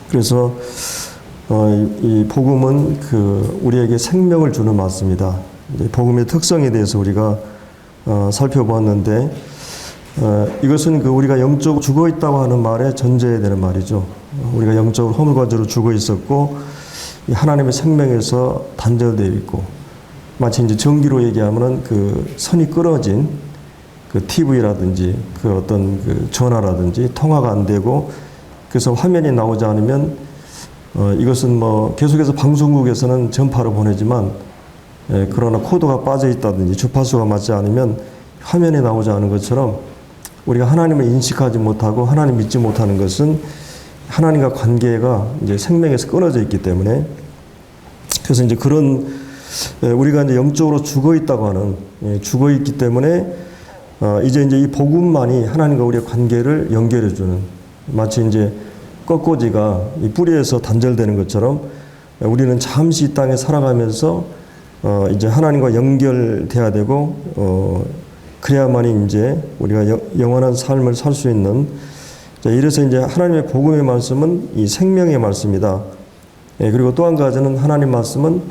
그래서 이 복음은 우리에게 생명을 주는 말씀이다. 복음의 특성에 대해서 우리가 살펴보았는데, 이것은 우리가 영적으로 죽어 있다고 하는 말에 전제해야 되는 말이죠. 우리가 영적으로 허물과저로 죽어 있었고 하나님의 생명에서 단절되어 있고, 마치 이제 전기로 얘기하면은 선이 끊어진 TV라든지 어떤 전화라든지 통화가 안 되고, 그래서 화면이 나오지 않으면 이것은 계속해서 방송국에서는 전파를 보내지만, 그러나 코드가 빠져 있다든지 주파수가 맞지 않으면 화면에 나오지 않은 것처럼, 우리가 하나님을 인식하지 못하고 하나님 믿지 못하는 것은 하나님과 관계가 이제 생명에서 끊어져 있기 때문에, 그래서 이제 우리가 이제 영적으로 죽어 있다고 하는, 죽어 있기 때문에 이제 이 복음만이 하나님과 우리의 관계를 연결해 주는, 마치 이제 꺾꽂이가 이 뿌리에서 단절되는 것처럼 우리는 잠시 이 땅에 살아가면서 이제 하나님과 연결돼야 되고, 그래야만이 이제 우리가 영원한 삶을 살 수 있는, 이래서 이제 하나님의 복음의 말씀은 이 생명의 말씀이다. 그리고 또 한 가지는 하나님 말씀은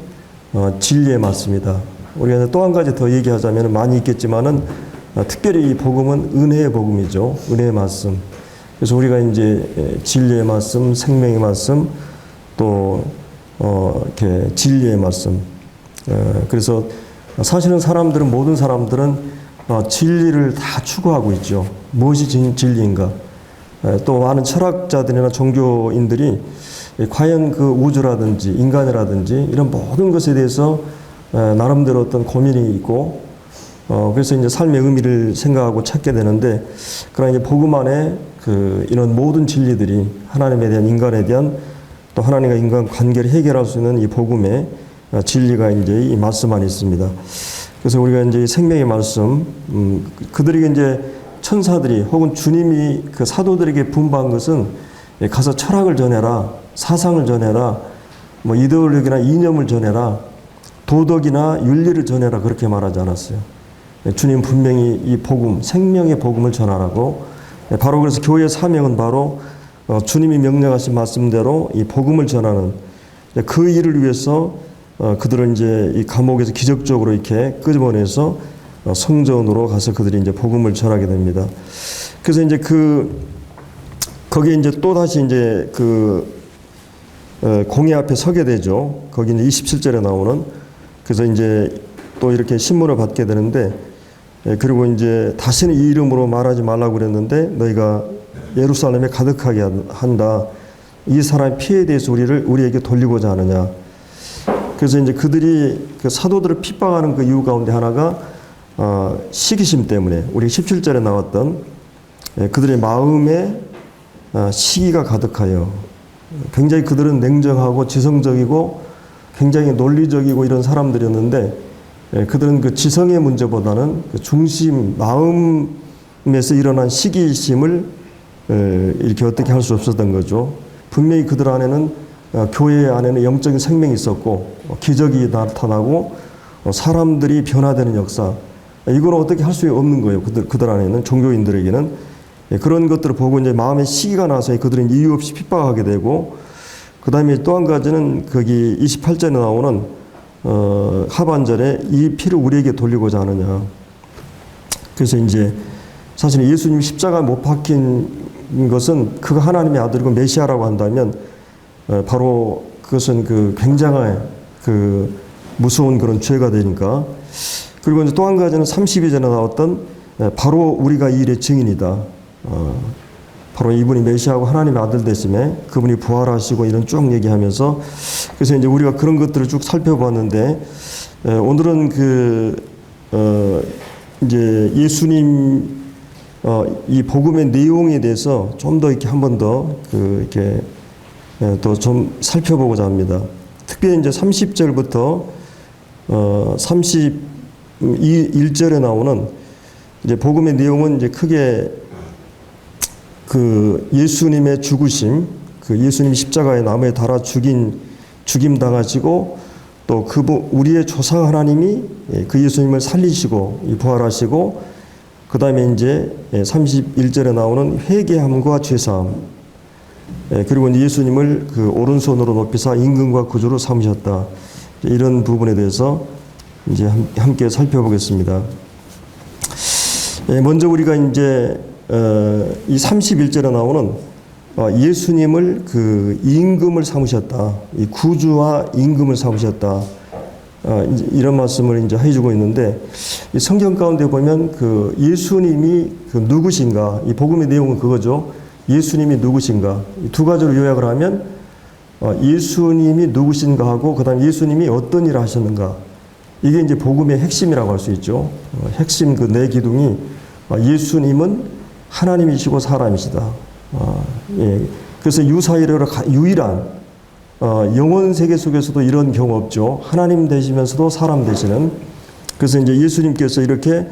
진리의 말씀이다. 우리가 또 한 가지 더 얘기하자면 많이 있겠지만은, 특별히 이 복음은 은혜의 복음이죠. 은혜의 말씀. 그래서 우리가 이제 진리의 말씀, 생명의 말씀, 또 이렇게 진리의 말씀. 그래서 사실은 모든 사람들은 진리를 다 추구하고 있죠. 무엇이 진리인가? 또 많은 철학자들이나 종교인들이 과연 우주라든지 인간이라든지 이런 모든 것에 대해서 나름대로 어떤 고민이 있고, 그래서 이제 삶의 의미를 생각하고 찾게 되는데, 그러나 이제 복음 안에 이런 모든 진리들이 하나님에 대한, 인간에 대한, 또 하나님과 인간 관계를 해결할 수 있는 이 복음의 진리가 이제 이 말씀 안에 있습니다. 그래서 우리가 이제 생명의 말씀, 그들에게 이제 천사들이 혹은 주님이 사도들에게 분부한 것은, 가서 철학을 전해라, 사상을 전해라, 이데올로기나 이념을 전해라, 도덕이나 윤리를 전해라, 그렇게 말하지 않았어요. 주님 분명히 이 복음, 생명의 복음을 전하라고, 바로 그래서 교회의 사명은 바로 주님이 명령하신 말씀대로 이 복음을 전하는, 그 일을 위해서 그들은 이제 이 감옥에서 기적적으로 이렇게 끄집어내서 성전으로 가서 그들이 이제 복음을 전하게 됩니다. 그래서 이제 거기에 이제 또 다시 이제 공회 앞에 서게 되죠. 거기 이제 27절에 나오는, 그래서 이제 또 이렇게 신문을 받게 되는데, 그리고 이제 다시는 이 이름으로 말하지 말라고 그랬는데 너희가 예루살렘에 가득하게 한다. 이 사람의 피해에 대해서 우리에게 돌리고자 하느냐. 그래서 이제 그들이 사도들을 핍박하는 이유 가운데 하나가 시기심 때문에, 우리 17절에 나왔던 그들의 마음에 시기가 가득하여, 굉장히 그들은 냉정하고 지성적이고 굉장히 논리적이고 이런 사람들이었는데, 그들은 지성의 문제보다는 중심, 마음에서 일어난 시기심을 이렇게 어떻게 할 수 없었던 거죠. 분명히 그들 안에는, 교회 안에는 영적인 생명이 있었고, 기적이 나타나고, 사람들이 변화되는 역사, 이걸 어떻게 할 수 없는 거예요. 그들 안에는, 종교인들에게는. 그런 것들을 보고 이제 마음에 시기가 나서 그들은 이유 없이 핍박하게 되고, 그 다음에 또 한 가지는 거기 28절에 나오는 하반절에 이 피를 우리에게 돌리고자 하느냐. 그래서 이제 사실 예수님 십자가에 못 박힌 것은 그가 하나님의 아들이고 메시아라고 한다면, 바로 그것은 굉장한 무서운 그런 죄가 되니까. 그리고 이제 또 한 가지는 32절에 나왔던 바로 우리가 이 일의 증인이다. 바로 이분이 메시아하고 하나님의 아들 되심에 그분이 부활하시고 이런 쭉 얘기하면서, 그래서 이제 우리가 그런 것들을 쭉 살펴봤는데, 오늘은 이제 예수님 이 복음의 내용에 대해서 좀 더 이렇게 한 번 더 이렇게 또 좀 살펴보고자 합니다. 특별히 이제 30절부터 31절에 나오는 이제 복음의 내용은 이제 크게 예수님의 죽으심, 예수님 십자가에 나무에 달아 죽임 당하시고, 또 우리의 조상 하나님이 예수님을 살리시고 부활하시고, 그 다음에 이제 31절에 나오는 회개함과 죄사함, 그리고 예수님을 그 오른손으로 높이사 임금과 구주로 삼으셨다. 이런 부분에 대해서 이제 함께 살펴보겠습니다. 먼저 우리가 이제 이 31절에 나오는 예수님을 그 임금을 삼으셨다. 이 구주와 임금을 삼으셨다. 이런 말씀을 이제 해주고 있는데, 이 성경 가운데 보면 그 예수님이 그 누구신가, 이 복음의 내용은 그거죠. 예수님이 누구신가. 이 두 가지로 요약을 하면 예수님이 누구신가 하고, 그 다음에 예수님이 어떤 일을 하셨는가. 이게 이제 복음의 핵심이라고 할 수 있죠. 핵심 그 네 기둥이 예수님은 하나님이시고 사람이시다. 예. 그래서 유사이르로 유일한 영원 세계 속에서도 이런 경우 없죠. 하나님 되시면서도 사람 되시는. 그래서 이제 예수님께서 이렇게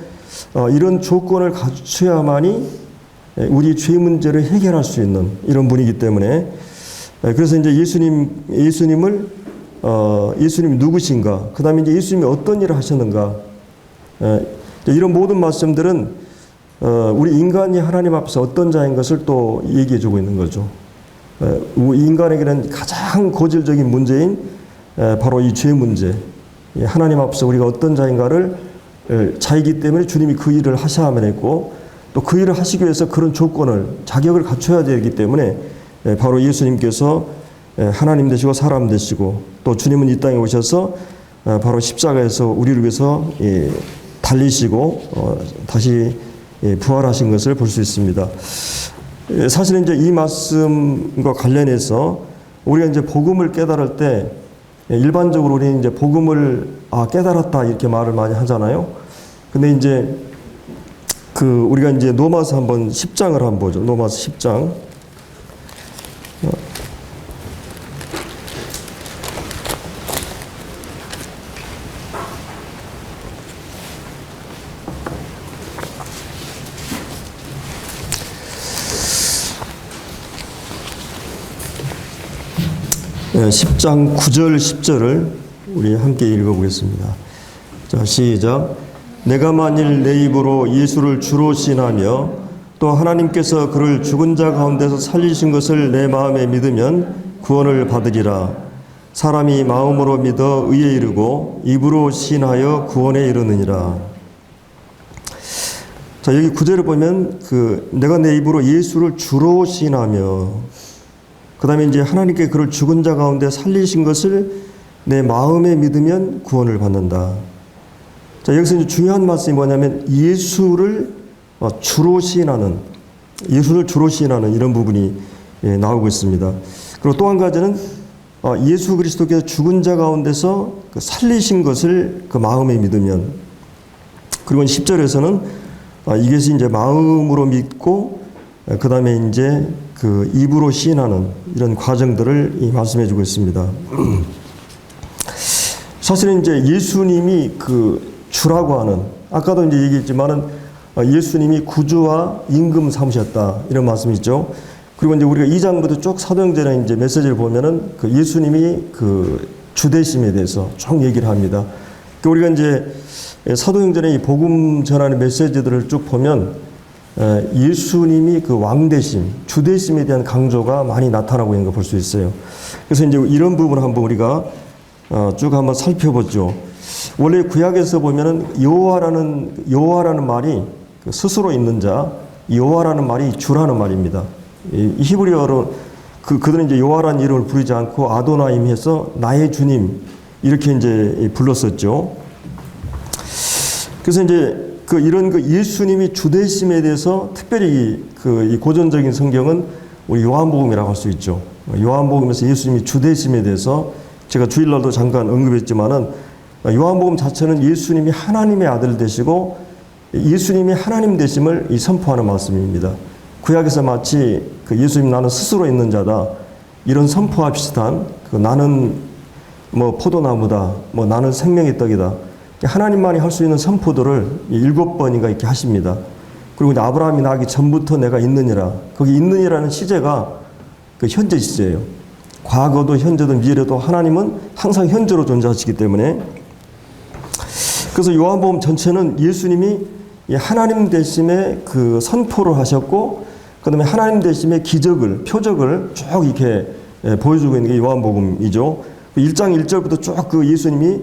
이런 조건을 갖춰야만이 우리 죄 문제를 해결할 수 있는 이런 분이기 때문에, 그래서 이제 예수님이 누구신가, 그 다음에 이제 예수님이 어떤 일을 하셨는가, 이런 모든 말씀들은 우리 인간이 하나님 앞에서 어떤 자인 것을 또 얘기해 주고 있는 거죠. 인간에게는 가장 고질적인 문제인 바로 이 죄 문제, 하나님 앞에서 우리가 어떤 자인가를 자이기 때문에 주님이 그 일을 하셔야만 했고, 또 그 일을 하시기 위해서 그런 조건을, 자격을 갖춰야 되기 때문에 바로 예수님께서 하나님 되시고 사람 되시고, 또 주님은 이 땅에 오셔서 바로 십자가에서 우리를 위해서 달리시고 다시 부활하신 것을 볼 수 있습니다. 사실은 이제 이 말씀과 관련해서 우리가 이제 복음을 깨달을 때, 일반적으로 우리는 이제 복음을 깨달았다 이렇게 말을 많이 하잖아요. 근데 이제 우리가 이제 로마서 한번 10장을 한번 보죠. 로마서 10장. 10장 9절 10절을 우리 함께 읽어보겠습니다. 자, 시작. 내가 만일 내 입으로 예수를 주로 시인하며 또 하나님께서 그를 죽은 자 가운데서 살리신 것을 내 마음에 믿으면 구원을 받으리라. 사람이 마음으로 믿어 의에 이르고 입으로 시인하여 구원에 이르느니라. 자, 여기 9절을 보면 내가 내 입으로 예수를 주로 시인하며, 그 다음에 이제 하나님께 그를 죽은 자 가운데 살리신 것을 내 마음에 믿으면 구원을 받는다. 자, 여기서 이제 중요한 말씀이 뭐냐면 예수를 주로 시인하는 이런 부분이 나오고 있습니다. 그리고 또 한 가지는 예수 그리스도께서 죽은 자 가운데서 살리신 것을 그 마음에 믿으면, 그리고 10절에서는 이것이 이제 마음으로 믿고 그 다음에 이제 입으로 시인하는 이런 과정들을 말씀해 주고 있습니다. 사실은 이제 예수님이 주라고 하는, 아까도 이제 얘기했지만은 예수님이 구주와 임금 삼으셨다 이런 말씀이죠. 그리고 이제 우리가 2장부터 쭉 사도행전의 이제 메시지를 보면은 예수님이 주되심에 대해서 쭉 얘기를 합니다. 우리가 이제 사도행전의 이 복음 전하는 메시지들을 쭉 보면 예수님이 왕되심, 주되심에 대한 강조가 많이 나타나고 있는 걸 볼 수 있어요. 그래서 이제 이런 부분을 한번 우리가 쭉 한번 살펴보죠. 원래 구약에서 보면은 여호와라는 말이 스스로 있는 자, 여호와라는 말이 주라는 말입니다. 이 히브리어로 그들은 이제 여호와라는 이름을 부르지 않고 아도나임 해서 나의 주님 이렇게 이제 불렀었죠. 그래서 이제 이런 예수님이 주되심에 대해서 특별히 이 고전적인 성경은 우리 요한복음이라고 할 수 있죠. 요한복음에서 예수님이 주되심에 대해서 제가 주일날도 잠깐 언급했지만은 요한복음 자체는 예수님이 하나님의 아들 되시고 예수님이 하나님 되심을 선포하는 말씀입니다. 구약에서 마치 예수님 나는 스스로 있는 자다 이런 선포와 비슷한 나는 포도나무다, 나는 생명의 떡이다. 하나님만이 할 수 있는 선포들을 7번인가 이렇게 하십니다. 그리고 이제 아브라함이 나기 전부터 내가 있느니라. 거기 있느니라는 시제가 현재 시제예요. 과거도 현재도 미래도 하나님은 항상 현재로 존재하시기 때문에, 그래서 요한복음 전체는 예수님이 하나님 되심의 선포를 하셨고, 그다음에 하나님 되심의 기적을, 표적을 쭉 이렇게 보여주고 있는 게 요한복음이죠. 1장 1절부터 쭉 그 예수님이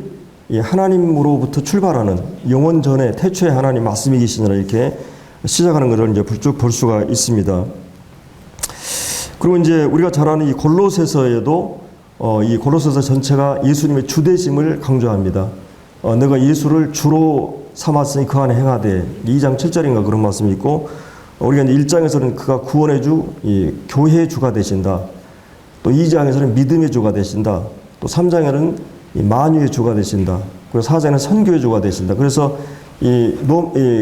하나님으로부터 출발하는 영원 전에 태초에 하나님 말씀이 계시니라 이렇게 시작하는 것을 이제 쭉 볼 수가 있습니다. 그리고 이제 우리가 잘 아는 이 골로새서에도 이 골로새서 전체가 예수님의 주되심을 강조합니다. 내가 예수를 주로 삼았으니 그 안에 행하되 2장 7절인가 그런 말씀이 있고 우리가 이제 1장에서는 그가 구원의 주, 이 교회의 주가 되신다. 또 2장에서는 믿음의 주가 되신다. 또 3장에는 이 만유의 주가 되신다. 그리고 4장에는 선교의 주가 되신다. 그래서 이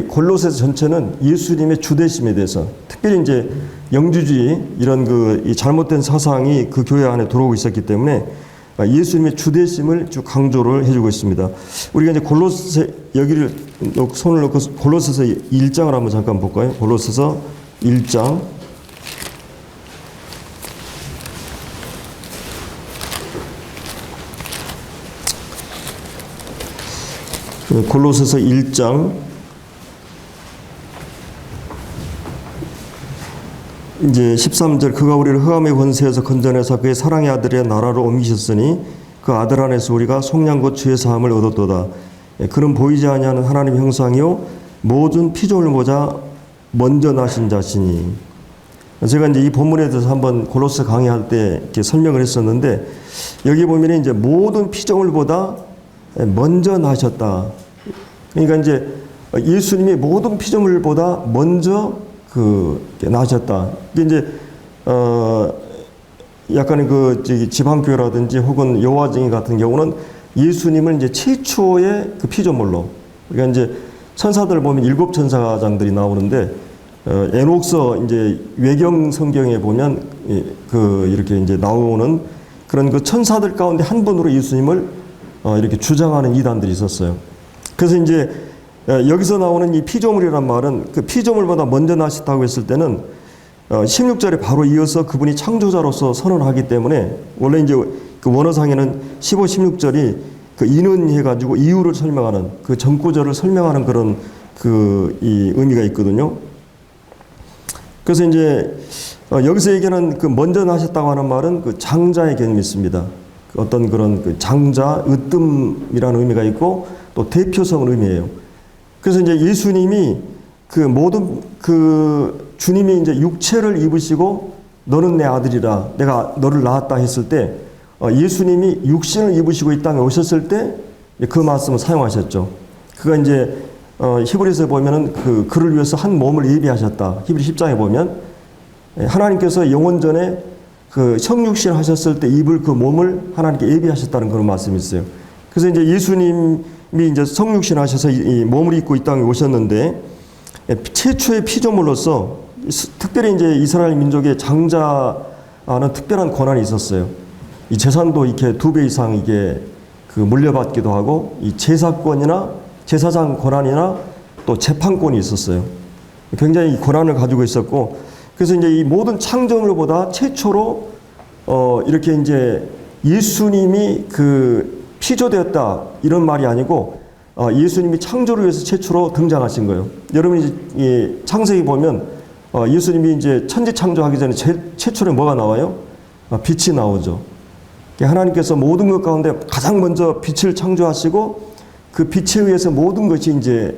골로새서 전체는 예수님의 주되심에 대해서 특별히 이제 영주주의 이런 이 잘못된 사상이 그 교회 안에 들어오고 있었기 때문에 예수님의 주되심을 쭉 강조를 해주고 있습니다. 우리가 이제 여기를 손을 놓고 골로새서 1장을 한번 잠깐 볼까요? 골로새서 1장. 골로새서 1장 이제 13절 그가 우리를 흑암의 권세에서 건져내사 그의 사랑의 아들의 나라로 옮기셨으니 그 아들 안에서 우리가 속량 곧 죄 사함을 얻었도다. 그는 보이지 아니하는 하나님의 형상이요 모든 피조물보다 먼저 나신 자시니. 제가 이제 이 본문에 대해서 한번 골로새 강의할 때 이렇게 설명을 했었는데 여기 보면 이제 모든 피조물보다 먼저 나셨다. 그러니까 이제 예수님이 모든 피조물보다 먼저 나셨다. 이게 이제 약간의 지방교회라든지 혹은 여호와증인 같은 경우는 예수님을 이제 최초의 그 피조물로, 그러니까 이제 천사들 보면 7 천사장들이 나오는데 에녹서 이제 외경 성경에 보면 이렇게 이제 나오는 그런 그 천사들 가운데 한 분으로 예수님을 이렇게 주장하는 이단들이 있었어요. 그래서 이제 여기서 나오는 이 피조물이란 말은 그 피조물보다 먼저 나셨다고 했을 때는 16절에 바로 이어서 그분이 창조자로서 선언하기 때문에 원래 이제 그 원어상에는 15, 16절이 그 인언해가지고 이유를 설명하는 그 전구절을 설명하는 그런 이 의미가 있거든요. 그래서 이제 여기서 얘기하는 그 먼저 나셨다고 하는 말은 그 장자의 개념이 있습니다. 어떤 그런 그 장자, 으뜸이라는 의미가 있고 또 대표성 의미예요. 그래서 이제 예수님이 그 모든 주님이 이제 육체를 입으시고 너는 내 아들이라 내가 너를 낳았다 했을 때 예수님이 육신을 입으시고 이 땅에 오셨을 때 그 말씀을 사용하셨죠. 그가 이제 히브리서에 보면은 그를 위해서 한 몸을 예비하셨다. 히브리 10장에 보면 하나님께서 영원 전에 그 성육신 하셨을 때 입을 그 몸을 하나님께 예비하셨다는 그런 말씀이 있어요. 그래서 이제 예수님이 이제 성육신 하셔서 이 몸을 입고 이 땅에 오셨는데 최초의 피조물로서 특별히 이제 이스라엘 민족의 장자는 특별한 권한이 있었어요. 이 재산도 이렇게 2배 이상 이게 물려받기도 하고 이 제사권이나 제사장 권한이나 또 재판권이 있었어요. 굉장히 권한을 가지고 있었고 그래서 이제 이 모든 창조물보다 최초로 이렇게 이제 예수님이 피조되었다 이런 말이 아니고 예수님이 창조를 위해서 최초로 등장하신 거예요. 여러분이 이 창세기 보면 예수님이 이제 천지 창조하기 전에 최초로 뭐가 나와요? 빛이 나오죠. 하나님께서 모든 것 가운데 가장 먼저 빛을 창조하시고 그 빛에 의해서 모든 것이 이제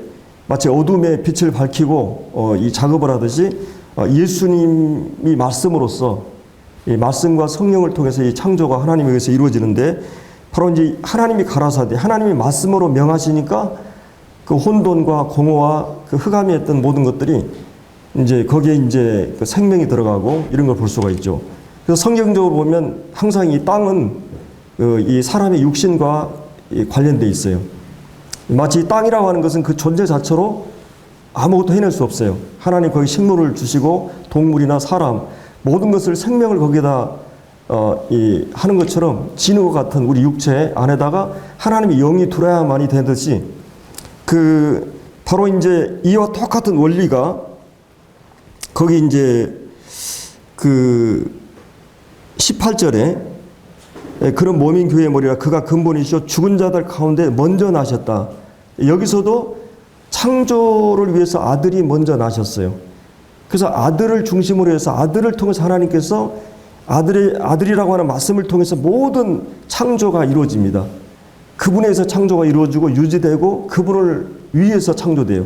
마치 어둠의 빛을 밝히고 이 작업을 하듯이 예수님이 말씀으로써 이 말씀과 성령을 통해서 이 창조가 하나님에 의해서 이루어지는데 바로 이제 하나님이 가라사대 하나님이 말씀으로 명하시니까 그 혼돈과 공허와 그 흑암이 했던 모든 것들이 이제 거기에 이제 그 생명이 들어가고 이런 걸 볼 수가 있죠. 그래서 성경적으로 보면 항상 이 땅은 이 사람의 육신과 관련돼 있어요. 마치 땅이라고 하는 것은 그 존재 자체로 아무것도 해낼 수 없어요. 하나님 거기 식물을 주시고 동물이나 사람 모든 것을 생명을 거기에다 하는 것처럼 진흙과 같은 우리 육체 안에다가 하나님의 영이 들어야만이 되듯이 바로 이제 이와 똑같은 원리가 거기 이제 18절에 그런 몸인 교회의 머리라 그가 근본이시오 죽은 자들 가운데 먼저 나셨다. 여기서도 창조를 위해서 아들이 먼저 나셨어요. 그래서 아들을 중심으로 해서 아들을 통해서 하나님께서 아들이라고 하는 말씀을 통해서 모든 창조가 이루어집니다. 그분에서 창조가 이루어지고 유지되고 그분을 위해서 창조돼요.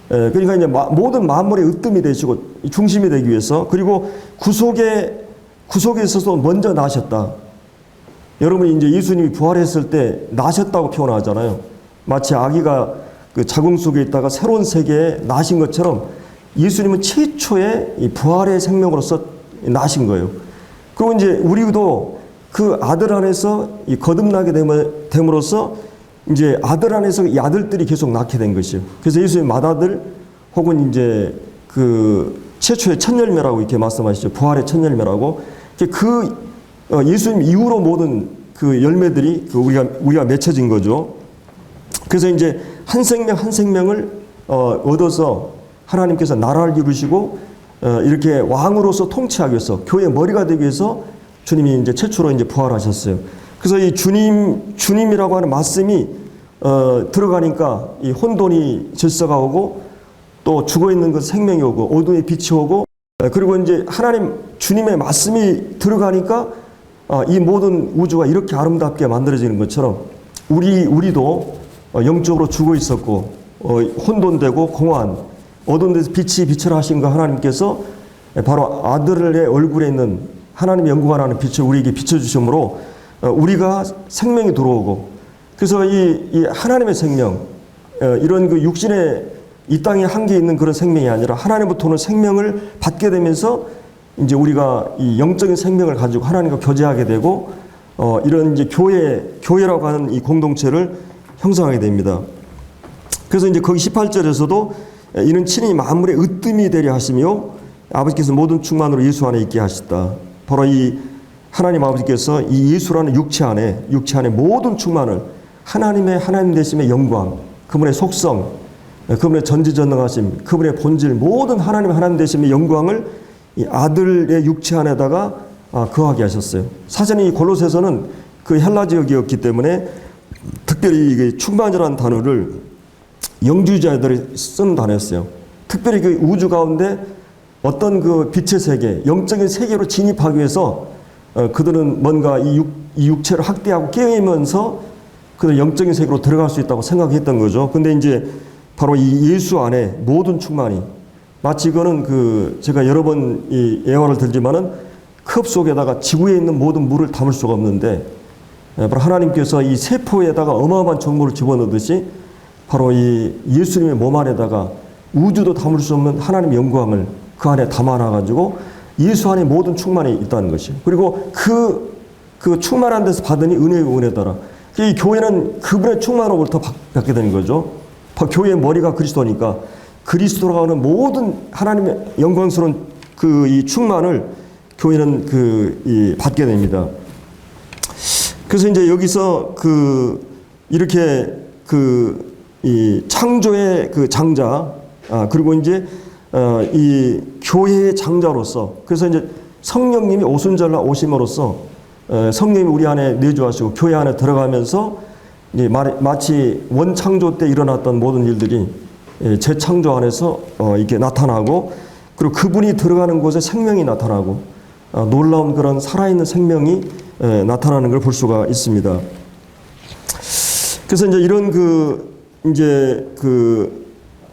그러니까 이제 모든 만물의 으뜸이 되시고 중심이 되기 위해서, 그리고 구속에 있어서 먼저 나셨다. 여러분이 이제 예수님이 부활했을 때 나셨다고 표현하잖아요. 마치 아기가 그 자궁 속에 있다가 새로운 세계에 나신 것처럼 예수님은 최초의 이 부활의 생명으로서 나신 거예요. 그리고 이제 우리도 그 아들 안에서 이 거듭나게 됨으로써 이제 아들 안에서 이 아들들이 계속 낳게 된 것이에요. 그래서 예수님 맏아들 혹은 이제 그 최초의 첫 열매라고 이렇게 말씀하시죠. 부활의 첫 열매라고. 예수님 이후로 모든 그 열매들이 우리가 맺혀진 거죠. 그래서 이제 한 생명 한 생명을 얻어서 하나님께서 나라를 이루시고 이렇게 왕으로서 통치하기 위해서 교회의 머리가 되기 위해서 주님이 이제 최초로 이제 부활하셨어요. 그래서 이 주님이라고 하는 말씀이 들어가니까 이 혼돈이 질서가 오고 또 죽어 있는 것 생명이 오고 어둠의 빛이 오고, 그리고 이제 주님의 말씀이 들어가니까 이 모든 우주가 이렇게 아름답게 만들어지는 것처럼 우리도 영적으로 죽어 있었고 혼돈되고 공허한 어두운 데서 빛을 하신 그 하나님께서 바로 아들의 얼굴에 있는 하나님의 영광하는 빛을 우리에게 비춰주심으로 우리가 생명이 들어오고, 그래서 이 하나님의 생명, 이런 그 육신의 이 땅에 한계 있는 그런 생명이 아니라 하나님부터 오는 생명을 받게 되면서 이제 우리가 이 영적인 생명을 가지고 하나님과 교제하게 되고 이런 이제 교회라고 하는 이 공동체를 형성하게 됩니다. 그래서 이제 거기 18절에서도 이는 친히 만물의 으뜸이 되려 하시며 아버지께서 모든 충만으로 예수 안에 있게 하시다. 바로 이 하나님 아버지께서 이 예수라는 육체 안에 모든 충만을 하나님 되심의 영광, 그분의 속성, 그분의 전지전능하심, 그분의 본질, 모든 하나님 되심의 영광을 이 아들의 육체 안에다가 거하게 하셨어요. 사전에 이 골로새서는 그 헬라 지역이었기 때문에 특별히 이게 충만이라는 단어를 영주자들이 쓰는 단어였어요. 특별히 그 우주 가운데 어떤 그 빛의 세계, 영적인 세계로 진입하기 위해서 그들은 뭔가 이 육체를 학대하고 깨우면서 그들 영적인 세계로 들어갈 수 있다고 생각했던 거죠. 근데 이제 바로 이 예수 안에 모든 충만이, 마치 이거는 제가 여러 번 이 예화를 들지만은 컵 속에다가 지구에 있는 모든 물을 담을 수가 없는데 바로 하나님께서 이 세포에다가 어마어마한 정보를 집어넣듯이 바로 이 예수님의 몸 안에다가 우주도 담을 수 없는 하나님의 영광을 그 안에 담아놔가지고 예수 안에 모든 충만이 있다는 것이에요. 그리고 그 충만한 데서 받으니 은혜더라. 이 교회는 그분의 충만으로부터 받게 되는 거죠. 교회의 머리가 그리스도니까 그리스도라고 하는 모든 하나님의 영광스러운 이 충만을 교회는 받게 됩니다. 그래서 이제 여기서 이렇게 이 창조의 장자, 그리고 이제 이 교회의 장자로서, 그래서 이제 성령님이 오순절날 오심으로써 성령님이 우리 안에 내주하시고 교회 안에 들어가면서 이제 마치 원창조 때 일어났던 모든 일들이 재창조 안에서 이렇게 나타나고, 그리고 그분이 들어가는 곳에 생명이 나타나고 놀라운 그런 살아있는 생명이 나타나는 걸 볼 수가 있습니다. 그래서 이제 이런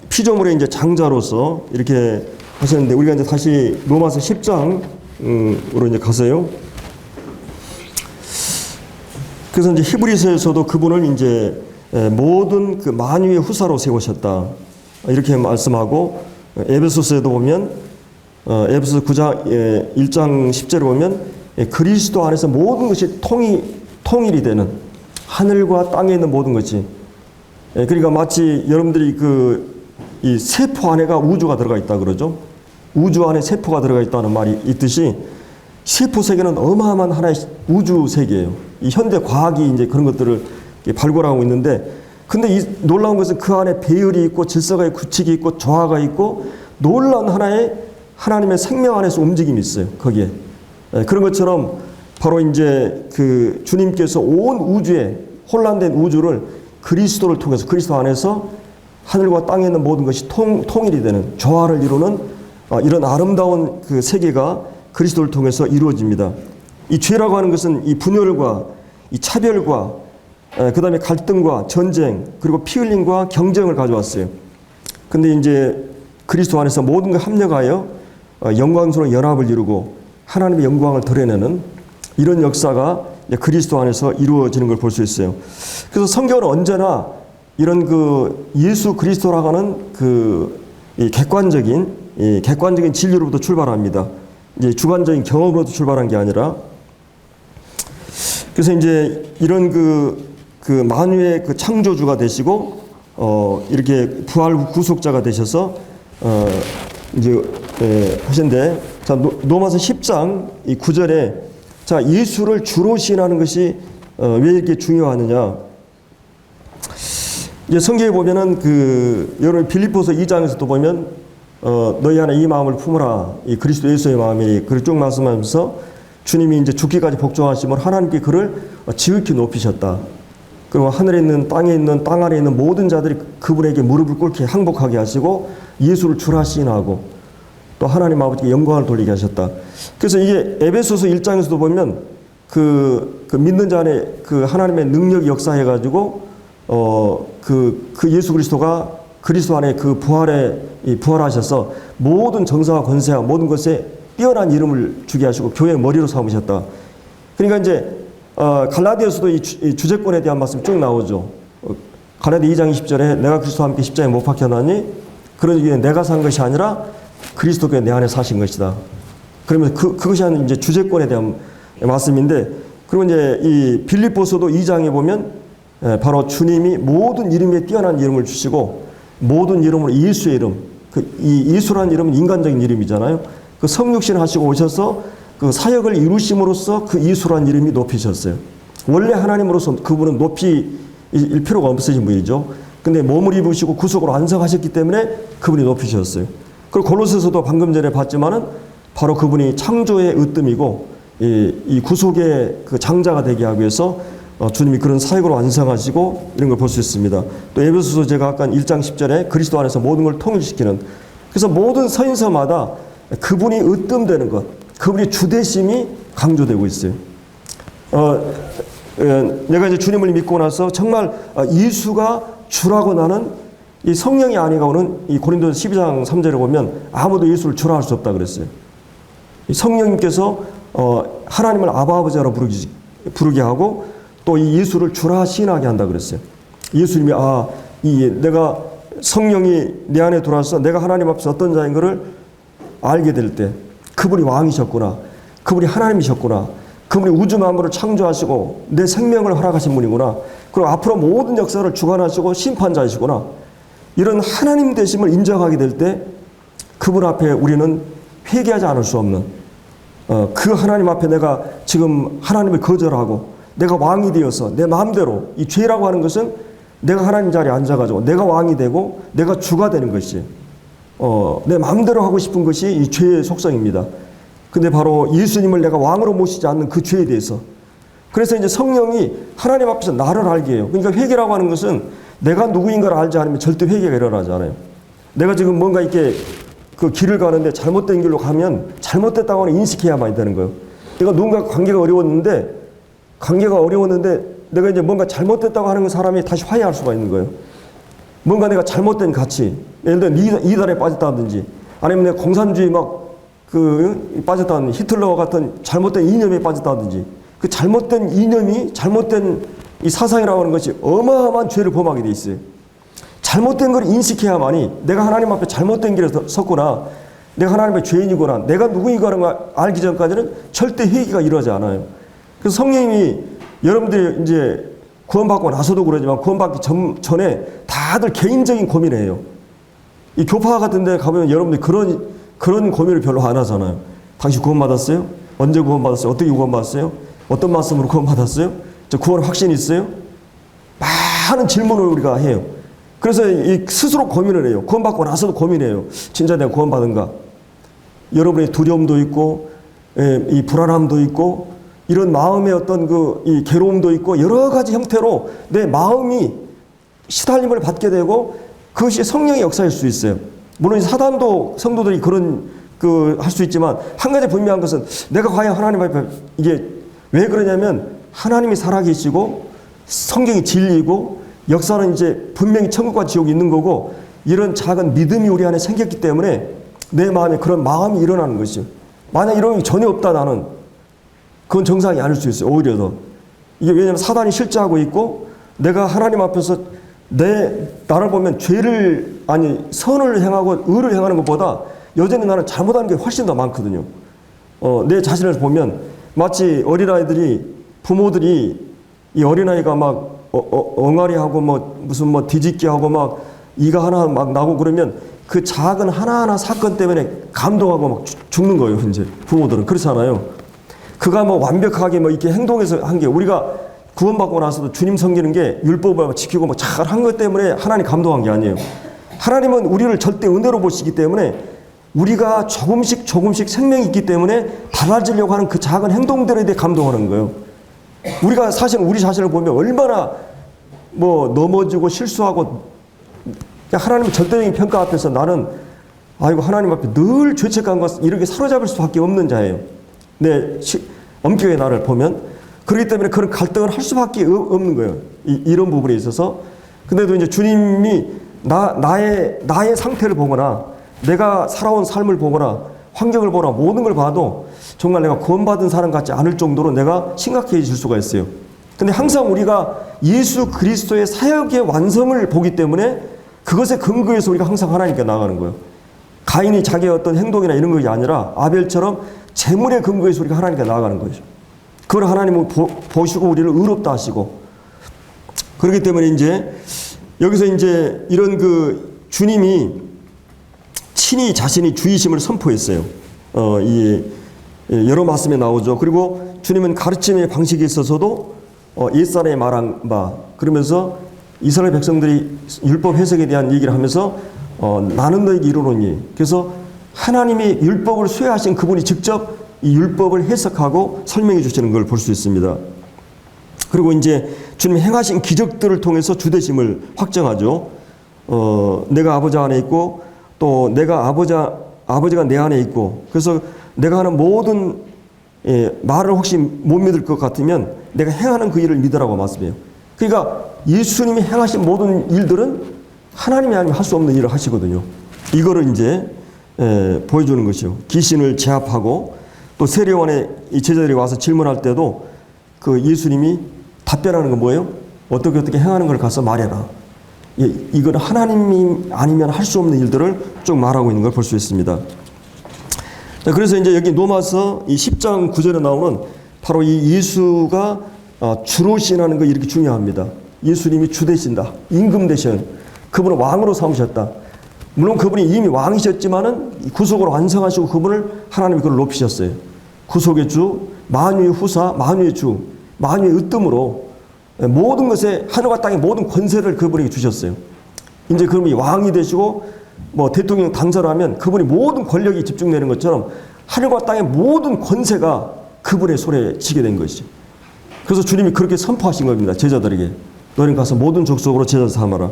피조물의 이제 장자로서 이렇게 하셨는데, 우리가 이제 다시 로마서 10장으로 이제 가세요. 그래서 이제 히브리서에서도 그분을 이제 모든 그 만유의 후사로 세우셨다, 이렇게 말씀하고, 에베소서에도 보면 에베소서 9장 1장 10절에 보면 그리스도 안에서 모든 것이 통일이 되는, 하늘과 땅에 있는 모든 것이, 그러니까 마치 여러분들이 이 세포 안에가 우주가 들어가 있다 그러죠. 우주 안에 세포가 들어가 있다는 말이 있듯이 세포 세계는 어마어마한 하나의 우주 세계예요. 이 현대 과학이 이제 그런 것들을 발굴하고 있는데, 근데 이 놀라운 것은 그 안에 배열이 있고 질서가 있고 규칙이 있고 조화가 있고 놀라운 하나의 하나님의 생명 안에서 움직임이 있어요. 거기에 그런 것처럼 바로 이제 주님께서 온 우주에 혼란된 우주를 그리스도를 통해서, 그리스도 안에서 하늘과 땅에 있는 모든 것이 통일이 되는, 조화를 이루는 이런 아름다운 그 세계가 그리스도를 통해서 이루어집니다. 이 죄라고 하는 것은 이 분열과 이 차별과 그 다음에 갈등과 전쟁 그리고 피 흘림과 경쟁을 가져왔어요. 근데 이제 그리스도 안에서 모든 걸 합력하여 영광스러운 연합을 이루고 하나님의 영광을 드러내는 이런 역사가 그리스도 안에서 이루어지는 걸 볼 수 있어요. 그래서 성경은 언제나 이런 그 예수 그리스도라고 하는 이 객관적인 진리로부터 출발합니다. 이제 주관적인 경험으로부터 출발한 게 아니라, 그래서 이제 이런 그 만유의 그 창조주가 되시고 이렇게 부활 구속자가 되셔서 이제 하신데, 자 로마서 10장 이 9절에 자 예수를 주로 시인하는 것이 왜 이렇게 중요하느냐? 이제 성경에 보면은 여러분 빌립보서 2장에서도 보면 너희 안에 이 마음을 품으라, 이 그리스도 예수의 마음이 그렇게 쭉 말씀하면서 주님이 이제 죽기까지 복종하시면 하나님께 그를 지극히 높이셨다. 그리고 하늘에 있는 땅에 있는 땅 아래 있는 모든 자들이 그분에게 무릎을 꿇게 항복하게 하시고 예수를 주라 시인하고 또 하나님 아버지께 영광을 돌리게 하셨다. 그래서 이게 에베소서 1장에서도 보면 그 믿는 자 안에 그 하나님의 능력이 역사해가지고 그 예수 그리스도가 그리스도 안에 그 부활하셔서 모든 정사와 권세와 모든 것에 뛰어난 이름을 주게 하시고 교회의 머리로 삼으셨다. 그러니까 이제 갈라디아서도 이 주제권에 대한 말씀이 쭉 나오죠. 갈라디아 2장 20절에 내가 그리스도와 함께 십자가에 못 박혀나니 그러기에 내가 산 것이 아니라 그리스도께서 내 안에 사신 것이다. 그러면 그것이 하는 이제 주제권에 대한 말씀인데, 그리고 이제 이 빌립보서도 2장에 보면 바로 주님이 모든 이름에 뛰어난 이름을 주시고 모든 이름으로 예수의 이름, 이 예수라는 이름은 인간적인 이름이잖아요. 그 성육신 하시고 오셔서 그 사역을 이루심으로써 그 예수라는 이름이 높이셨어요. 원래 하나님으로서 그분은 높일 필요가 없으신 분이죠. 근데 몸을 입으시고 구속으로 안성하셨기 때문에 그분이 높이셨어요. 그리고 골로새서도 방금 전에 봤지만은 바로 그분이 창조의 으뜸이고 이 구속의 그 장자가 되게 하기 위해서 주님이 그런 사역으로 완성하시고 이런 걸 볼 수 있습니다. 또 에베소서 제가 아까 1장 10절에 그리스도 안에서 모든 걸 통일시키는, 그래서 모든 서인서마다 그분이 으뜸되는 것, 그분이 주되심이 강조되고 있어요. 내가 이제 주님을 믿고 나서 정말 예수가 주라고 나는 이 성령이 아니가 오는 이 고린도서 12장 3절에 보면 아무도 예수를 주라 할 수 없다 그랬어요. 이 성령님께서 하나님을 아버지라 부르게 하고 또 이 예수를 주라 시인하게 한다 그랬어요. 예수님이 내가 성령이 내 안에 들어와서 내가 하나님 앞에서 어떤 자인 것을 알게 될 때 그분이 왕이셨구나, 그분이 하나님이셨구나, 그분이 우주 만물을 창조하시고 내 생명을 허락하신 분이구나, 그리고 앞으로 모든 역사를 주관하시고 심판자이시구나, 이런 하나님 되심을 인정하게 될 때 그분 앞에 우리는 회개하지 않을 수 없는 그 하나님 앞에 내가 지금 하나님을 거절하고 내가 왕이 되어서 내 마음대로, 이 죄라고 하는 것은 내가 하나님 자리에 앉아가지고 내가 왕이 되고 내가 주가 되는 것이 내 마음대로 하고 싶은 것이 이 죄의 속성입니다. 근데 바로 예수님을 내가 왕으로 모시지 않는 그 죄에 대해서, 그래서 이제 성령이 하나님 앞에서 나를 알게 해요. 그러니까 회개라고 하는 것은 내가 누구인가를 알지 않으면 절대 회개가 일어나지 않아요. 내가 지금 뭔가 이렇게 그 길을 가는데 잘못된 길로 가면 잘못됐다고 하는 인식해야만 되는 거예요. 내가 누군가 관계가 어려웠는데 내가 이제 뭔가 잘못됐다고 하는 사람이 다시 화해할 수가 있는 거예요. 뭔가 내가 잘못된 가치, 예를 들어 이단에 빠졌다든지 아니면 내가 공산주의 빠졌다든지 히틀러 같은 잘못된 이념에 빠졌다든지, 그 잘못된 이념이 잘못된 이 사상이라고 하는 것이 어마어마한 죄를 범하게 돼 있어요. 잘못된 걸 인식해야만이 내가 하나님 앞에 잘못된 길에 섰구나, 내가 하나님의 죄인이구나, 내가 누구인가를 알기 전까지는 절대 회개가 이루어지지 않아요. 그래서 성령님이 여러분들이 이제 구원받고 나서도 그러지만 구원받기 전에 다들 개인적인 고민을 해요. 이 교파 같은 데 가보면 여러분들이 그런 고민을 별로 안 하잖아요. 당신 구원받았어요? 언제 구원받았어요? 어떻게 구원받았어요? 어떤 말씀으로 구원받았어요? 저 구원 확신이 있어요? 많은 질문을 우리가 해요. 그래서 이 스스로 고민을 해요. 구원받고 나서도 고민해요. 진짜 내가 구원받은가? 여러분의 두려움도 있고, 이 불안함도 있고, 이런 마음의 어떤 이 괴로움도 있고, 여러 가지 형태로 내 마음이 시달림을 받게 되고, 그것이 성령의 역사일 수 있어요. 물론 사단도 성도들이 그런 할 수 있지만 한 가지 분명한 것은 내가 과연 하나님 앞에 이게 왜 그러냐면 하나님이 살아계시고 성경이 진리고 역사는 이제 분명히 천국과 지옥이 있는 거고 이런 작은 믿음이 우리 안에 생겼기 때문에 내 마음에 그런 마음이 일어나는 것이죠. 만약 이런 게 전혀 없다 나는 그건 정상이 아닐 수 있어요. 오히려 더. 이게 왜냐하면 사단이 실제하고 있고 내가 하나님 앞에서 나를 보면 선을 행하고 의를 행하는 것보다 여전히 나는 잘못하는 게 훨씬 더 많거든요. 내 자신을 보면 마치 어린아이들이 부모들이 이 어린아이가 막 엉아리하고 무슨 뒤집기하고 막 이가 하나 막 나고 그러면 그 작은 하나하나 사건 때문에 감동하고 막 죽는 거예요. 이제 부모들은 그렇잖아요. 그가 완벽하게 이렇게 행동해서 한 게 우리가 구원받고 나서도 주님 섬기는 게 율법을 지키고 잘 한 것 때문에 하나님 감동한 게 아니에요. 하나님은 우리를 절대 은혜로 보시기 때문에 우리가 조금씩 생명이 있기 때문에 달라지려고 하는 그 작은 행동들에 대해 감동하는 거예요. 우리가 사실 우리 자신을 보면 얼마나 넘어지고 실수하고 하나님의 절대적인 평가 앞에서 나는 하나님 앞에 늘 죄책감 것을 이렇게 사로잡을 수밖에 없는 자예요. 내 엄격의 나를 보면 그렇기 때문에 그런 갈등을 할 수밖에 없는 거예요. 이런 부분에 있어서. 근데도 이제 주님이 나의 상태를 보거나 내가 살아온 삶을 보거나 환경을 보거나 모든 걸 봐도 정말 내가 구원받은 사람 같지 않을 정도로 내가 심각해질 수가 있어요. 근데 항상 우리가 예수 그리스도의 사역의 완성을 보기 때문에 그것에 근거해서 우리가 항상 하나님께 나아가는 거예요. 가인이 자기의 어떤 행동이나 이런 것이 아니라 아벨처럼 재물의 근거에서 우리가 하나님께 나아가는 거죠. 그걸 하나님은 보시고 우리를 의롭다 하시고 그렇기 때문에 이제 여기서 이제 이런 주님이 친히 자신이 주이심을 선포했어요. 여러 말씀에 나오죠. 그리고 주님은 가르침의 방식에 있어서도 옛사람이 말한 바 그러면서 이스라엘 백성들이 율법 해석에 대한 얘기를 하면서 나는 너에게 이르노니 그래서 하나님이 율법을 수혜하신 그분이 직접 이 율법을 해석하고 설명해 주시는 걸 볼 수 있습니다. 그리고 이제 주님이 행하신 기적들을 통해서 주되심을 확정하죠. 내가 아버지 안에 있고 또 내가 아버지가 내 안에 있고 그래서 내가 하는 모든 말을 혹시 못 믿을 것 같으면 내가 행하는 그 일을 믿으라고 말씀해요. 그러니까 예수님이 행하신 모든 일들은 하나님이 아니면 할 수 없는 일을 하시거든요. 이거를 이제 보여주는 것이요. 귀신을 제압하고 또 세례원의 이 제자들이 와서 질문할 때도 그 예수님이 답변하는 건 뭐예요? 어떻게 행하는 걸 가서 말해라. 이건 하나님이 아니면 할 수 없는 일들을 쭉 말하고 있는 걸 볼 수 있습니다. 그래서 이제 여기 로마서 이 10장 9절에 나오는 바로 이 예수가 주로 시인하는 거 이렇게 중요합니다. 예수님이 주 되신다. 임금 되신 그분을 왕으로 삼으셨다. 물론 그분이 이미 왕이셨지만은 구속을 완성하시고 그분을 하나님이 그걸 높이셨어요. 구속의 주, 만유의 후사, 만유의 주, 만유의 으뜸으로 모든 것에 하늘과 땅의 모든 권세를 그분에게 주셨어요. 이제 그분이 왕이 되시고 대통령 당선하면 그분이 모든 권력이 집중되는 것처럼 하늘과 땅의 모든 권세가 그분의 손에 지게 된 것이죠. 그래서 주님이 그렇게 선포하신 겁니다. 제자들에게. 너희는 가서 모든 족속으로 제자 삼아라.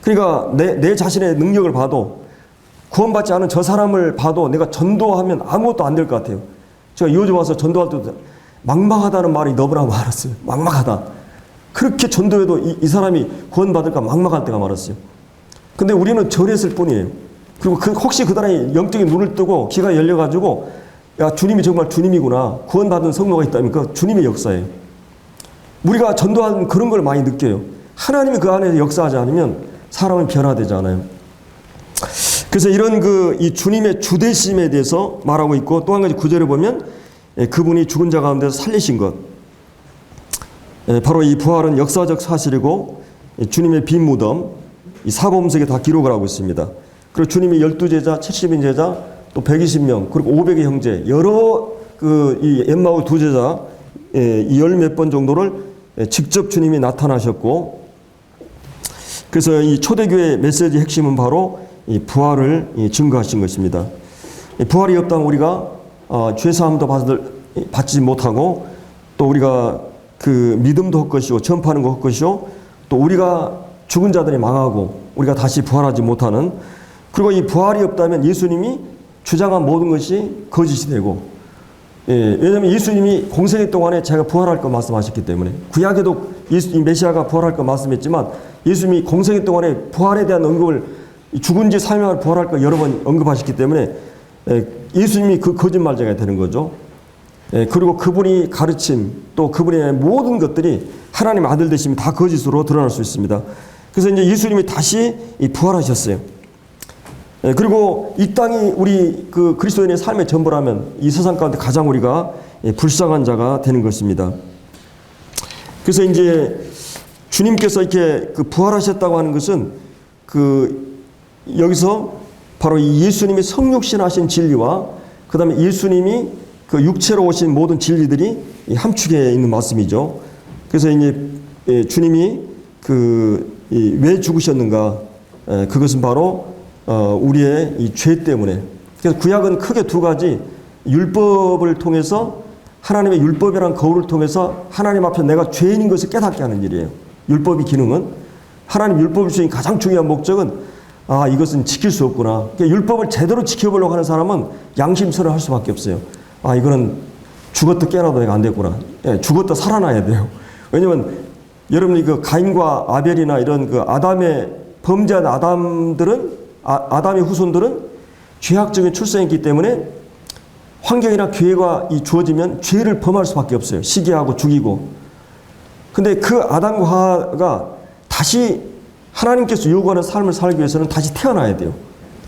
그러니까 내 자신의 능력을 봐도 구원받지 않은 저 사람을 봐도 내가 전도하면 아무것도 안 될 것 같아요. 제가 요즘 와서 전도할 때도 막막하다는 말이 너무나 많았어요. 막막하다. 그렇게 전도해도 이 사람이 구원받을까 막막할 때가 많았어요. 근데 우리는 절했을 뿐이에요. 그리고 혹시 그 사람이 영적인 눈을 뜨고 귀가 열려가지고 야 주님이 정말 주님이구나. 구원받은 성도가 있다면 그 주님의 역사예요. 우리가 전도하는 그런 걸 많이 느껴요. 하나님이 그 안에서 역사하지 않으면 사람은 변화되지 않아요. 그래서 이런 이 주님의 주되심에 대해서 말하고 있고 또 한 가지 구절에 보면 그분이 죽은 자 가운데서 살리신 것. 바로 이 부활은 역사적 사실이고 주님의 빈 무덤, 이 사범석에 다 기록을 하고 있습니다. 그리고 주님이 12제자, 70인 제자, 또 120명, 그리고 500의 형제, 여러 이 엠마오 두 제자, 이 열 몇 번 정도를 직접 주님이 나타나셨고, 그래서 이 초대교회의 메시지 핵심은 바로 이 부활을 증거하신 것입니다. 부활이 없다면 우리가 죄사함도 받지 못하고 또 우리가 그 믿음도 헛것이고 전파하는 거 헛것이고 또 우리가 죽은 자들이 망하고 우리가 다시 부활하지 못하는, 그리고 이 부활이 없다면 예수님이 주장한 모든 것이 거짓이 되고, 왜냐하면 예수님이 공생애 동안에 제가 부활할 거 말씀하셨기 때문에, 구약에도 이 메시아가 부활할 거 말씀했지만 예수님이 공생애 동안에 부활에 대한 언급을, 죽은 지 살면 부활할 거 여러 번 언급하셨기 때문에 예수님이 그 거짓말쟁이가 되는 거죠. 그리고 그분이 가르침, 또 그분의 모든 것들이 하나님 아들 되심이 다 거짓으로 드러날 수 있습니다. 그래서 이제 예수님이 다시 부활하셨어요. 그리고 이 땅이 우리 그 그리스도인의 삶의 전부라면 이 세상 가운데 가장 우리가 불쌍한 자가 되는 것입니다. 그래서 이제 주님께서 이렇게 그 부활하셨다고 하는 것은 여기서 바로 이 예수님이 성육신하신 진리와 그 다음에 예수님이 그 육체로 오신 모든 진리들이 함축해 있는 말씀이죠. 그래서 이제 주님이 왜 죽으셨는가? 그것은 바로 우리의 이 죄 때문에. 그래서 구약은 크게 두 가지, 율법을 통해서, 하나님의 율법이라는 거울을 통해서 하나님 앞에 내가 죄인인 것을 깨닫게 하는 일이에요. 율법의 기능은, 하나님 율법을 주신 가장 중요한 목적은 이것은 지킬 수 없구나. 그러니까 율법을 제대로 지켜보려고 하는 사람은 양심선을 할 수밖에 없어요. 이거는 죽었다 깨어나도 내가 안 됐구나. 죽었다 살아나야 돼요. 왜냐면 여러분이 그 가인과 아벨이나 이런 그 아담의 범죄한 아담의 후손들은 죄악적인 출생이기 때문에 환경이나 기회가 주어지면 죄를 범할 수밖에 없어요. 시기하고 죽이고. 근데 그 아담과 하와가 다시 하나님께서 요구하는 삶을 살기 위해서는 다시 태어나야 돼요.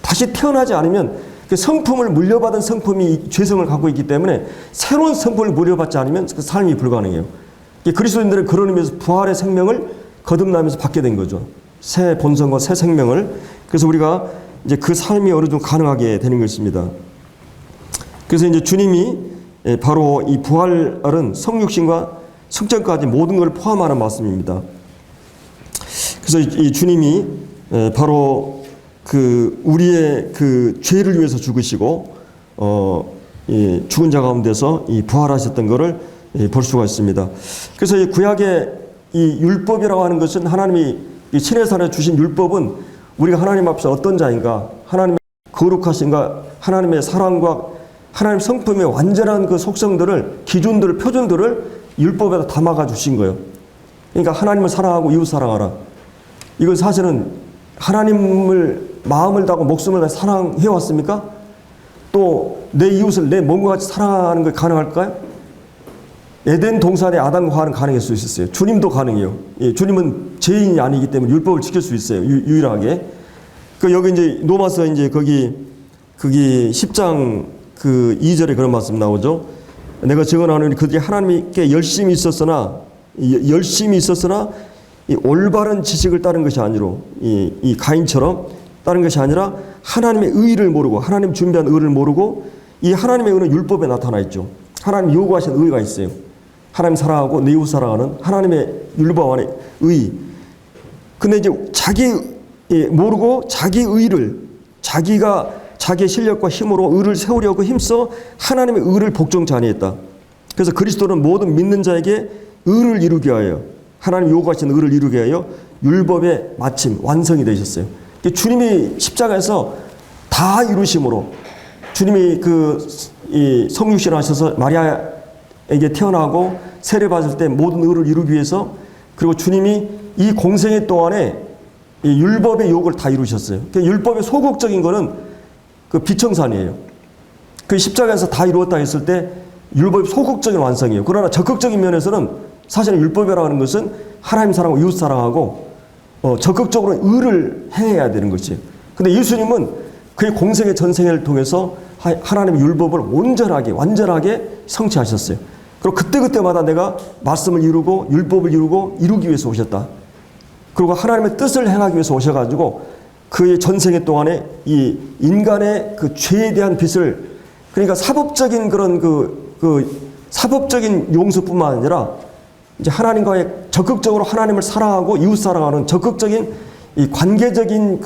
다시 태어나지 않으면 그 성품을 물려받은 성품이 죄성을 갖고 있기 때문에 새로운 성품을 물려받지 않으면 그 삶이 불가능해요. 그리스도인들은 그런 의미에서 부활의 생명을 거듭나면서 받게 된 거죠. 새 본성과 새 생명을. 그래서 우리가 이제 그 삶이 어느 정도 가능하게 되는 것입니다. 그래서 이제 주님이 바로 이 부활은 성육신과 성전까지 모든 것을 포함하는 말씀입니다. 그래서 이 주님이 바로 우리의 그 죄를 위해서 죽으시고 죽은 자 가운데서 이 부활하셨던 것을 볼 수가 있습니다. 그래서 이 구약의 이 율법이라고 하는 것은 하나님이 이 시내산에 주신 율법은 우리가 하나님 앞에서 어떤 자인가, 하나님의 거룩하신가, 하나님의 사랑과 하나님 성품의 완전한 그 속성들을, 기준들을, 표준들을 율법에다 담아가 주신 거예요. 그러니까 하나님을 사랑하고 이웃 사랑하라. 이건 사실은 하나님을 마음을 다하고 목숨을 다해 사랑해 왔습니까? 또 내 이웃을 내 몸과 같이 사랑하는 게 가능할까요? 에덴 동산의 아담과 하와는 가능할 수 있었어요. 주님도 가능해요. 주님은 죄인이 아니기 때문에 율법을 지킬 수 있어요. 유일하게. 여기 이제 로마서 이제 거기 10장 2절에 그런 말씀 나오죠. 내가 증언하노니 그들이 하나님께 열심히 있었으나 이 올바른 지식을 따른 것이 아니로 이 가인처럼 따른 것이 아니라 하나님의 의를 모르고, 하나님 준비한 의를 모르고, 이 하나님의 의는 율법에 나타나 있죠. 하나님 요구하신 의가 있어요. 하나님 사랑하고 내 이웃 사랑하는 하나님의 율법 안에 의. 근데 이제 모르고 자기 의를, 자기의 실력과 힘으로 의를 세우려고 힘써 하나님의 의를 복종치 아니했다. 그래서 그리스도는 모든 믿는 자에게 의를 이루게 하여, 하나님 요구하신 의를 이루게 하여 율법의 마침 완성이 되셨어요. 주님이 십자가에서 다 이루심으로, 주님이 이 성육신을 하셔서 마리아에게 태어나고 세례 받을 때 모든 의를 이루기 위해서, 그리고 주님이 이 공생애 동안에 이 율법의 요구를 다 이루셨어요. 율법의 소극적인 거는 비청산이에요. 십자가에서 다 이루었다 했을 때 율법의 소극적인 완성이에요. 그러나 적극적인 면에서는 사실은 율법이라고 하는 것은 하나님 사랑하고 이웃 사랑하고 적극적으로 의를 행해야 되는 것이에요. 근데 예수님은 그의 공생의 전생애를 통해서 하나님의 율법을 온전하게, 완전하게 성취하셨어요. 그리고 그때그때마다 내가 말씀을 이루고 율법을 이루기 위해서 오셨다. 그리고 하나님의 뜻을 행하기 위해서 오셔가지고 그의 전생애 동안에 이 인간의 그 죄에 대한 빚을, 그러니까 사법적인 그런 사법적인 용서뿐만 아니라 이제 하나님과의 적극적으로 하나님을 사랑하고 이웃 사랑하는 적극적인 이 관계적인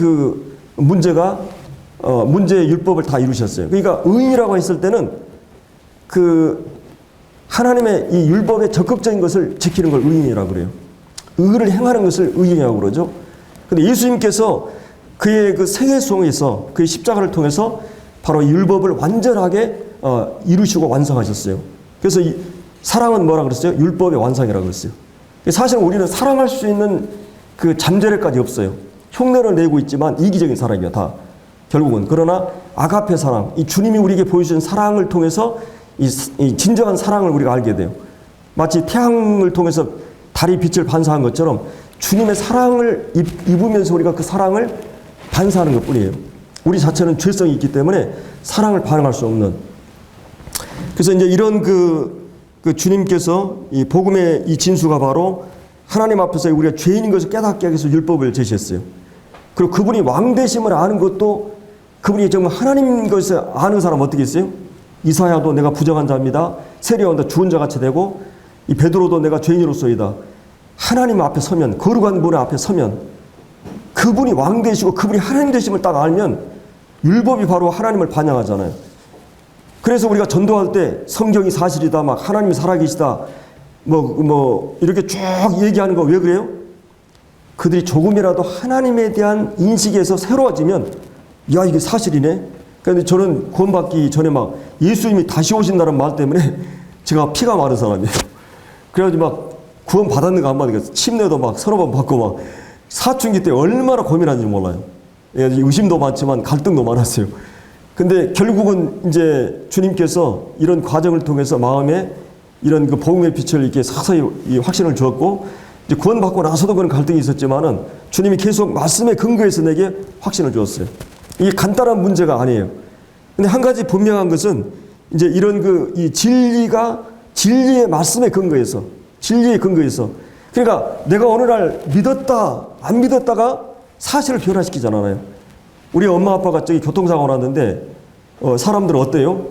문제의 율법을 다 이루셨어요. 그러니까 의인이라고 했을 때는 하나님의 이 율법의 적극적인 것을 지키는 걸 의인이라고 그래요. 의를 행하는 것을 의인이라고 그러죠. 근데 예수님께서 그의 생애 속에서 그의 십자가를 통해서 바로 율법을 완전하게 이루시고 완성하셨어요. 그래서 이 사랑은 뭐라 그랬어요? 율법의 완성이라고 그랬어요. 사실 우리는 사랑할 수 있는 그 잠재력까지 없어요. 흉내를 내고 있지만 이기적인 사랑이야, 다. 결국은. 그러나 아가페 사랑, 이 주님이 우리에게 보여주신 사랑을 통해서 이 진정한 사랑을 우리가 알게 돼요. 마치 태양을 통해서 달이 빛을 반사한 것처럼 주님의 사랑을 입으면서 우리가 그 사랑을 반사하는 것 뿐이에요. 우리 자체는 죄성이 있기 때문에 사랑을 반응할 수 없는. 그래서 이제 이런 그 주님께서 이 복음의 이 진수가 바로 하나님 앞에서 우리가 죄인인 것을 깨닫게 하기 위해서 율법을 제시했어요. 그리고 그분이 왕되심을 아는 것도 그분이 정말 하나님인 것을 아는 사람 어떻게 있어요? 이사야도 내가 부정한 자입니다. 세례요한도 죽은 자같이 되고 이 베드로도 내가 죄인으로서이다. 하나님 앞에 서면, 거룩한 분 앞에 서면 그분이 왕 되시고 그분이 하나님 되심을 딱 알면 율법이 바로 하나님을 반영하잖아요. 그래서 우리가 전도할 때 성경이 사실이다, 막 하나님이 살아계시다, 이렇게 쭉 얘기하는 거 왜 그래요? 그들이 조금이라도 하나님에 대한 인식에서 새로워지면, 야, 이게 사실이네? 그런데 저는 구원받기 전에 막 예수님이 다시 오신다는 말 때문에 제가 피가 마른 사람이에요. 그래가지고 막 구원 받았는가 안 받았는가 침례도 막 서너 번 받고 막 사춘기 때 얼마나 고민하는지 몰라요. 의심도 많지만 갈등도 많았어요. 근데 결국은 이제 주님께서 이런 과정을 통해서 마음에 이런 그 복음의 빛을 이렇게 서서히 확신을 주었고, 이제 구원받고 나서도 그런 갈등이 있었지만은 주님이 계속 말씀의 근거에서 내게 확신을 주었어요. 이게 간단한 문제가 아니에요. 근데 한 가지 분명한 것은 이제 이런 이 진리의 말씀의 근거에서, 진리의 근거에서, 그러니까 내가 어느 날 믿었다, 안 믿었다가 사실을 변화시키잖아요. 우리 엄마 아빠가 저기 교통사고 났는데, 사람들은 어때요?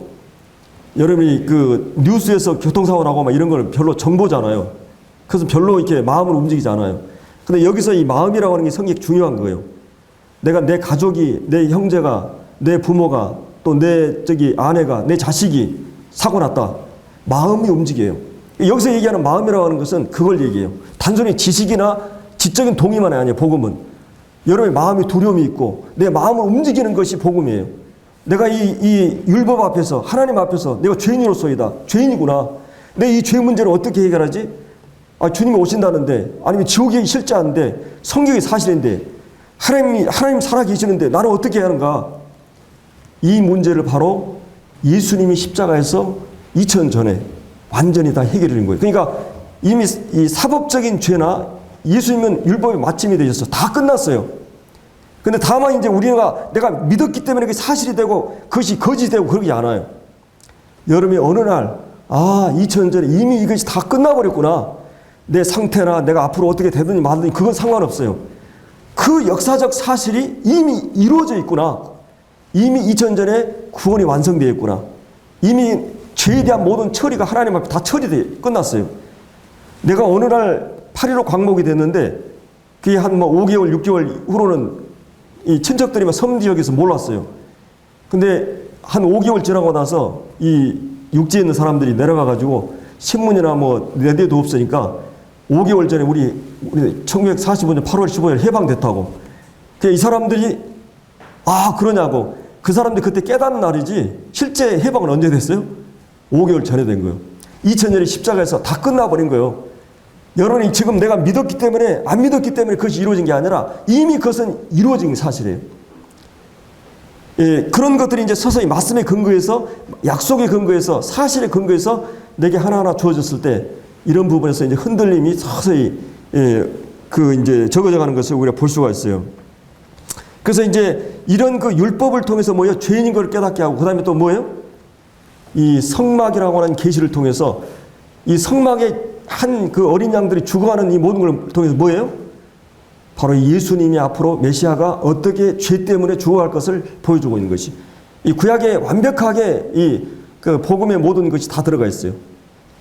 여러분이 그 뉴스에서 교통사고 나고 막 이런 걸 별로 정보잖아요. 그래서 별로 이렇게 마음을 움직이지 않아요. 근데 여기서 이 마음이라고 하는 게 성격이 중요한 거예요. 내가 내 가족이, 내 형제가, 내 부모가, 또 내 아내가, 내 자식이 사고 났다. 마음이 움직여요. 여기서 얘기하는 마음이라고 하는 것은 그걸 얘기해요. 단순히 지식이나 지적인 동의만이 아니에요. 복음은 여러분의 마음이 두려움이 있고 내 마음을 움직이는 것이 복음이에요. 내가 이 율법 앞에서, 하나님 앞에서 내가 죄인으로서이다, 죄인이구나, 내 이 죄 문제를 어떻게 해결하지? 주님이 오신다는데, 아니면 지옥이 실제 않은데, 성경이 사실인데, 하나님 살아계시는데 나는 어떻게 해야 하는가? 이 문제를 바로 예수님이 십자가에서 2000년 전에 완전히 다 해결해 준 거예요. 그러니까 이미 이 사법적인 죄나 예수님은 율법의 마침이 되셨어. 다 끝났어요. 근데 다만 이제 내가 믿었기 때문에 그게 사실이 되고 그것이 거짓이 되고 그러지 않아요. 여러분이 어느 날, 2000년 전에 이미 이것이 다 끝나버렸구나. 내 상태나 내가 앞으로 어떻게 되든지 말든지 그건 상관없어요. 그 역사적 사실이 이미 이루어져 있구나. 이미 2000년 전에 구원이 완성되어 있구나. 이미 죄에 대한 모든 처리가 하나님 앞에 다 끝났어요. 내가 어느 날 8.15 광복이 됐는데 그게 한 5개월, 6개월 후로는 이 친척들이 섬 지역에서 몰랐어요. 근데 한 5개월 지나고 나서 이 육지에 있는 사람들이 내려가가지고 신문이나 레디오도 없으니까 5개월 전에 우리 1945년 8월 15일 해방됐다고. 이 사람들이 그러냐고. 그 사람들이 그때 깨닫는 날이지 실제 해방은 언제 됐어요? 5개월 전에 된 거예요. 2000년에 십자가에서 다 끝나버린 거예요. 여러분이 지금 내가 믿었기 때문에, 안 믿었기 때문에 그것이 이루어진 게 아니라 이미 그것은 이루어진 게 사실이에요. 예, 그런 것들이 이제 서서히 말씀의 근거에서, 약속의 근거에서, 사실의 근거에서 내게 하나하나 주어졌을 때 이런 부분에서 이제 흔들림이 서서히 이제 적어져 가는 것을 우리가 볼 수가 있어요. 그래서 이제 이런 그 율법을 통해서 뭐예요? 죄인인 걸 깨닫게 하고, 그 다음에 또 뭐예요? 이 성막이라고 하는 계시를 통해서 이 성막에 한 그 어린 양들이 죽어가는 이 모든 걸 통해서 뭐예요? 바로 예수님이 앞으로 메시아가 어떻게 죄 때문에 죽어갈 것을 보여주고 있는 것이, 이 구약에 완벽하게 이 그 복음의 모든 것이 다 들어가 있어요.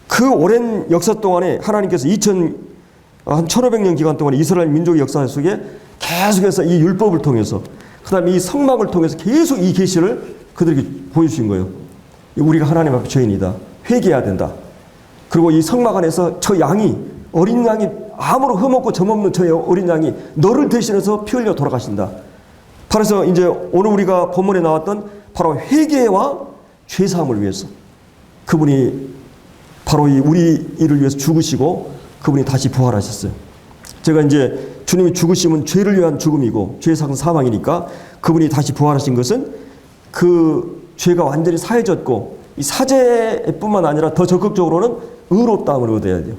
그 오랜 역사 동안에 하나님께서 한 1500년 기간 동안 이스라엘 민족의 역사 속에 계속해서 이 율법을 통해서, 그 다음에 이 성막을 통해서 계속 이 계시를 그들에게 보여주신 거예요. 우리가 하나님 앞에 죄인이다, 회개해야 된다. 그리고 이 성막 안에서 저 양이, 어린 양이, 아무런 흠없고 점없는 저 어린 양이 너를 대신해서 피 흘려 돌아가신다. 그래서 이제 오늘 우리가 본문에 나왔던 바로 회개와 죄사함을 위해서 그분이 바로 우리 일을 위해서 죽으시고 그분이 다시 부활하셨어요. 제가 이제 주님이 죽으심은 죄를 위한 죽음이고 죄사함은 사망이니까 그분이 다시 부활하신 것은 그 죄가 완전히 사해졌고 이 사죄뿐만 아니라 더 적극적으로는 의롭다함을 얻어야 돼요.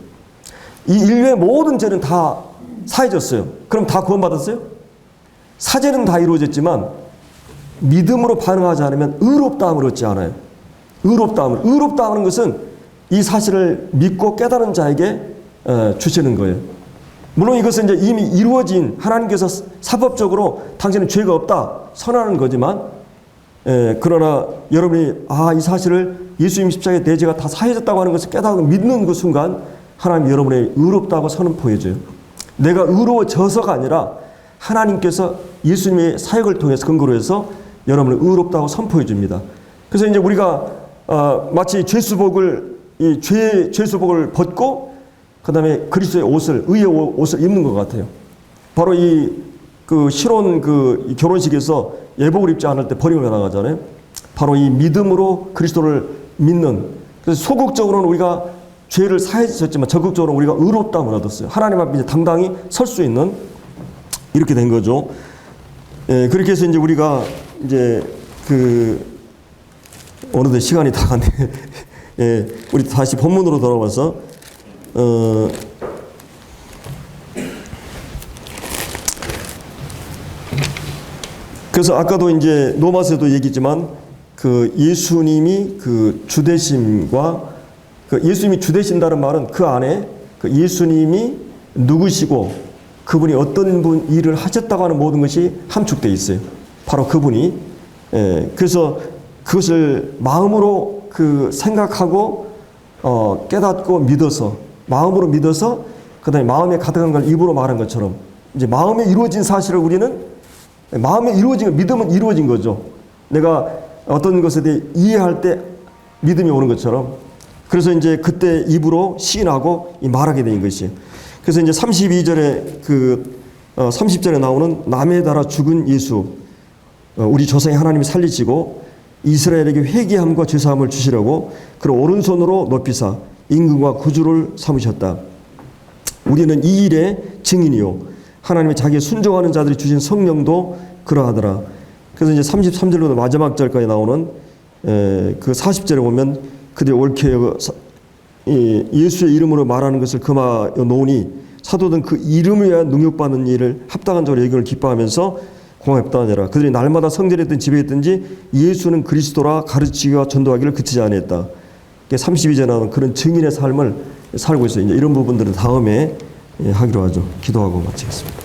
이 인류의 모든 죄는 다 사해졌어요. 그럼 다 구원받았어요? 사죄는 다 이루어졌지만 믿음으로 반응하지 않으면 의롭다함을 얻지 않아요. 의롭다함은 것은 이 사실을 믿고 깨달은 자에게 주시는 거예요. 물론 이것은 이제 이미 이루어진 하나님께서 사법적으로 당신은 죄가 없다 선언하는 거지만 그러나 여러분이 이 사실을 예수님 십자가에 내 죄가 다 사해졌다고 하는 것을 깨닫고 믿는 그 순간 하나님 여러분의 의롭다고 선포해줘요. 내가 의로워져서가 아니라 하나님께서 예수님의 사역을 통해서 근거로 해서 여러분을 의롭다고 선포해 줍니다. 그래서 이제 우리가 마치 죄수복을 벗고 그다음에 그리스도의 옷을 의의 옷을 입는 것 같아요. 바로 그 실혼 그 결혼식에서 예복을 입지 않을 때 버림을 나가잖아요. 바로 이 믿음으로 그리스도를 믿는. 그래서 소극적으로는 우리가 죄를 사해졌지만 적극적으로 우리가 의롭다함을 얻었어요. 하나님 앞에 이제 당당히 설 수 있는 이렇게 된 거죠. 그렇게 해서 이제 우리가 이제 어느덧 시간이 다 갔네. 우리 다시 본문으로 돌아와서 그래서 아까도 이제 로마서에도 얘기했지만 그 예수님이 그 주되심과 그 예수님이 주되신다는 말은 그 안에 그 예수님이 누구시고 그분이 어떤 분 일을 하셨다고 하는 모든 것이 함축되어 있어요. 바로 그분이 그래서 그것을 마음으로 그 생각하고 깨닫고 믿어서 마음으로 믿어서 그다음에 마음에 가득한 걸 입으로 말한 것처럼 이제 마음에 이루어진 사실을 우리는 마음에 이루어진 믿음은 이루어진 거죠. 내가 어떤 것에 대해 이해할 때 믿음이 오는 것처럼 그래서 이제 그때 입으로 시인하고 말하게 된 것이에요. 그래서 이제 32절에 30절에 나오는 남에 따라 죽은 예수 우리 조상의 하나님이 살리시고 이스라엘에게 회개함과 죄사함을 주시려고 그를 오른손으로 높이사 임금과 구주를 삼으셨다. 우리는 이 일의 증인이요 하나님이 자기의 순종하는 자들이 주신 성령도 그러하더라. 그래서 이제 33절로 마지막 절까지 나오는 그 40절에 보면 그들이 옳게 예수의 이름으로 말하는 것을 금하여 놓으니 사도든 그 이름을 위하여 능욕받는 일을 합당한 자로 여김을 기뻐하면서 공합하니라. 그들이 날마다 성전에 있든 집에 있든지 예수는 그리스도라 가르치기와 전도하기를 그치지 않았다. 32절에 나오는 그런 증인의 삶을 살고 있어요. 이제 이런 부분들은 다음에 하기로 하죠. 기도하고 마치겠습니다.